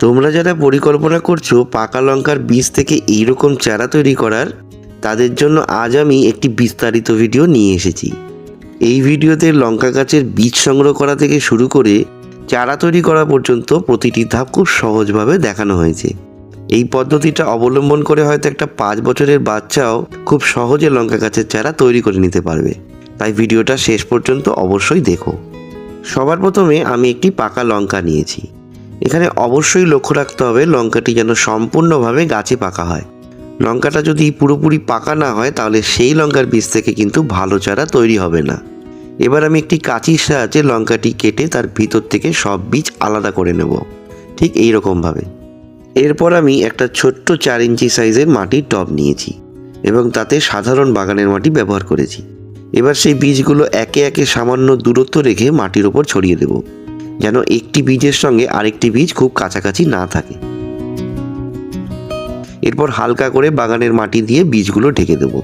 তোমরা যারা পরিকল্পনা করছো পাকা লঙ্কার বীজ থেকে এইরকম চারা তৈরি করার, তাদের জন্য আজ আমি একটি বিস্তারিত ভিডিও নিয়ে এসেছি। এই ভিডিওতে লঙ্কা গাছের বীজ সংগ্রহ করা থেকে শুরু করে চারা তৈরি করা পর্যন্ত প্রতিটি ধাপ খুব সহজভাবে দেখানো হয়েছে। এই পদ্ধতিটা অবলম্বন করে হয়তো একটা 5 বছরের বাচ্চাও খুব সহজে লঙ্কা গাছের চারা তৈরি করে নিতে পারবে। তাই ভিডিওটা শেষ পর্যন্ত অবশ্যই দেখো। সবার প্রথমে আমি একটি পাকা লঙ্কা নিয়েছি। এখানে অবশ্যই লক্ষ্য রাখতে হবে লঙ্কাটি যেন সম্পূর্ণভাবে গাছে পাকা হয়। লঙ্কাটা যদি পুরোপুরি পাকা না হয় তাহলে সেই লঙ্কার বীজ থেকে কিন্তু ভালো চারা তৈরি হবে না। এবার আমি একটি কাঁচির সাহায্যে লঙ্কাটি কেটে তার ভিতর থেকে সব বীজ আলাদা করে নেব, ঠিক এই রকমভাবে। এরপর আমি একটা ছোট্ট 4 ইঞ্চি সাইজের মাটির টব নিয়েছি এবং তাতে সাধারণ বাগানের মাটি ব্যবহার করেছি। এবার সেই বীজগুলো একে একে সামান্য দূরত্ব রেখে মাটির ওপর ছড়িয়ে দেব, যেন একটি বীজের সঙ্গে আরেকটি বীজ খুব কাছাকাছি না থাকে। এরপর হালকা করে বাগানের মাটি দিয়ে বীজগুলো ঢেকে দেব।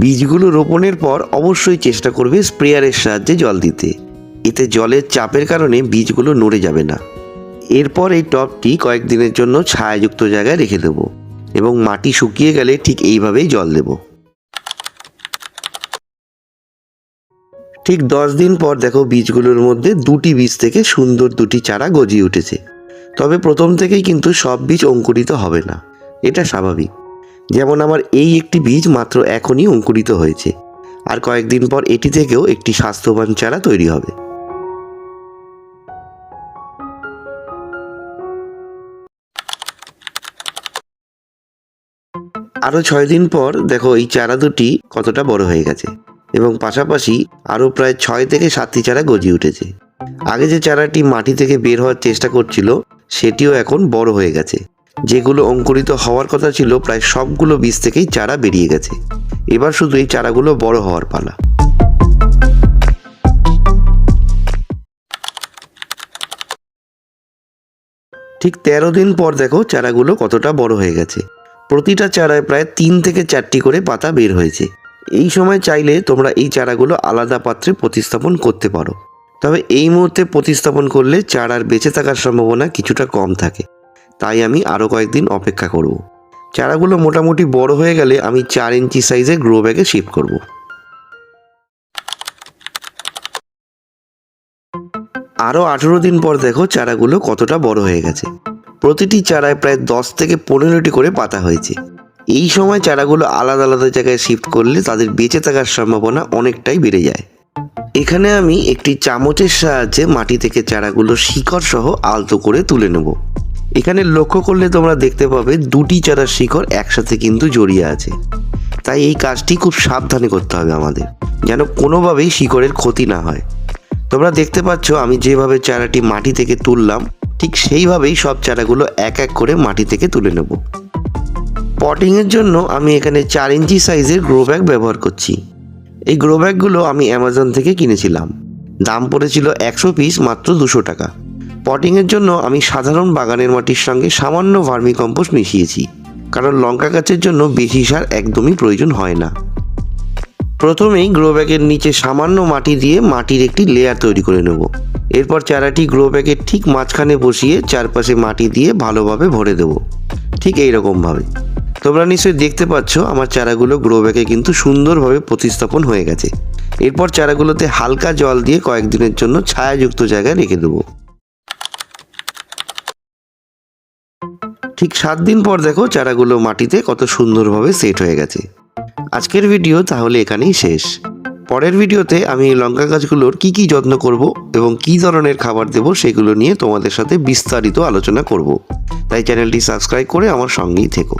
বীজগুলো রোপণের পর অবশ্যই চেষ্টা করবে স্প্রেয়ারের সাহায্যে জল দিতে। এতে জলের চাপের কারণে বীজগুলো নড়ে যাবে না। এরপর এই টবটি কয়েকদিনের জন্য ছায়াযুক্ত জায়গায় রেখে দেব এবং মাটি শুকিয়ে গেলে ঠিক এইভাবেই জল দেব। ঠিক 10 দিন পর দেখো বীজগুলোর মধ্যে 2টি বীজ থেকে সুন্দর 2টি চারা গজিয়ে উঠেছে। তবে প্রথম থেকেই কিন্তু সব বীজ অঙ্কুরিত হবে না, এটা স্বাভাবিক। যেমন আমার এই একটি বীজ মাত্র এখনই অঙ্কুরিত হয়েছে, আর কয়েকদিন পর এটি থেকেও একটি স্বাস্থ্যবান চারা তৈরি হবে। আরও 6 দিন পর দেখো এই চারা দুটি কতটা বড় হয়ে গেছে এবং পাশাপাশি আরও প্রায় 6 থেকে 7টি চারা গজিয়ে উঠেছে। আগে যে চারাটি মাটি থেকে বের হওয়ার চেষ্টা করছিল সেটিও এখন বড় হয়ে গেছে। যেগুলো অঙ্কুরিত হওয়ার কথা ছিল প্রায় সবগুলো বীজ থেকেই চারা বেরিয়ে গেছে। এবার শুধু এই চারাগুলো বড় হওয়ার পালা। ঠিক 13 দিন পর দেখো চারাগুলো কতটা বড় হয়ে গেছে। প্রতিটা চারায় প্রায় 3 থেকে 4টি করে পাতা বের হয়েছে। এই সময় চাইলে তোমরা এই চারাগুলো আলাদা পাত্রে প্রতিস্থাপন করতে পারো, তবে এই মুহূর্তে প্রতিস্থাপন করলে চারার বেঁচে থাকার সম্ভাবনা কিছুটা কম থাকে। তাই আমি আরও কয়েকদিন অপেক্ষা করব। চারাগুলো মোটামুটি বড় হয়ে গেলে আমি 4 ইঞ্চি সাইজের গ্রো ব্যাগে শিফট করব। আরও 18 দিন পর দেখো চারাগুলো কতটা বড় হয়ে গেছে। প্রতিটি চারায় প্রায় 10 থেকে 15টি করে পাতা হয়েছে। এই সময় চারাগুলো আলাদা আলাদা জায়গায় শিফট করলে তাদের বেঁচে থাকার সম্ভাবনা অনেকটাই বেড়ে যায়। এখানে আমি একটি চামচের সাহায্যে মাটি থেকে চারাগুলো শিকড় সহ আলতো করে তুলে নেব। এখানে লক্ষ্য করলে তোমরা দেখতে পাবে 2টি চারার শিকড় একসাথে কিন্তু জড়িয়ে আছে। তাই এই কাজটি খুব সাবধানে করতে হবে আমাদের, যেন কোনোভাবেই শিকড়ের ক্ষতি না হয়। তোমরা দেখতে পাচ্ছ আমি যেভাবে চারাটি মাটি থেকে তুললাম ঠিক সেইভাবেই সব চারাগুলো এক এক করে মাটি থেকে তুলে নেব। পটিংয়ের জন্য আমি এখানে 4 ইঞ্চি সাইজের গ্রো ব্যাগ ব্যবহার করছি। এই গ্রো ব্যাগগুলো আমি অ্যামাজন থেকে কিনেছিলাম। দাম পড়েছিল 100 পিস মাত্র 200 টাকা। পটিংয়ের জন্য আমি সাধারণ বাগানের মাটির সঙ্গে সামান্য ভার্মি কম্পোস্ট মিশিয়েছি, কারণ লঙ্কা গাছের জন্য বেশি সার একদমই প্রয়োজন হয় না। প্রথমেই গ্রো ব্যাগের নিচে সামান্য মাটি দিয়ে মাটির একটি লেয়ার তৈরি করে নেব। এরপর চারাটি গ্রো ব্যাগের ঠিক মাঝখানে বসিয়ে চারপাশে মাটি দিয়ে ভালোভাবে ভরে দেব, ঠিক এই রকমভাবে। তোমরা নিশ্চয়ই দেখতে পাচ্ছ আমার চারাগুলো গ্রো ব্যাগে কিন্তু সুন্দরভাবে প্রতিস্থাপন হয়ে গেছে। এরপর চারাগুলোতে হালকা জল দিয়ে কয়েকদিনের জন্য ছায়াযুক্ত জায়গায় রেখে দেবো। ঠিক 7 দিন পর দেখো চারাগুলো মাটিতে কত সুন্দরভাবে সেট হয়ে গেছে। আজকের ভিডিও তাহলে এখানেই শেষ। পরের ভিডিওতে আমি লঙ্কা গাছগুলোর কি যত্ন করব এবং কি ধরনের খাবার দেব সেগুলো নিয়ে তোমাদের সাথে বিস্তারিত আলোচনা করব। তাই চ্যানেলটি সাবস্ক্রাইব করে আমার সঙ্গেই থেকো।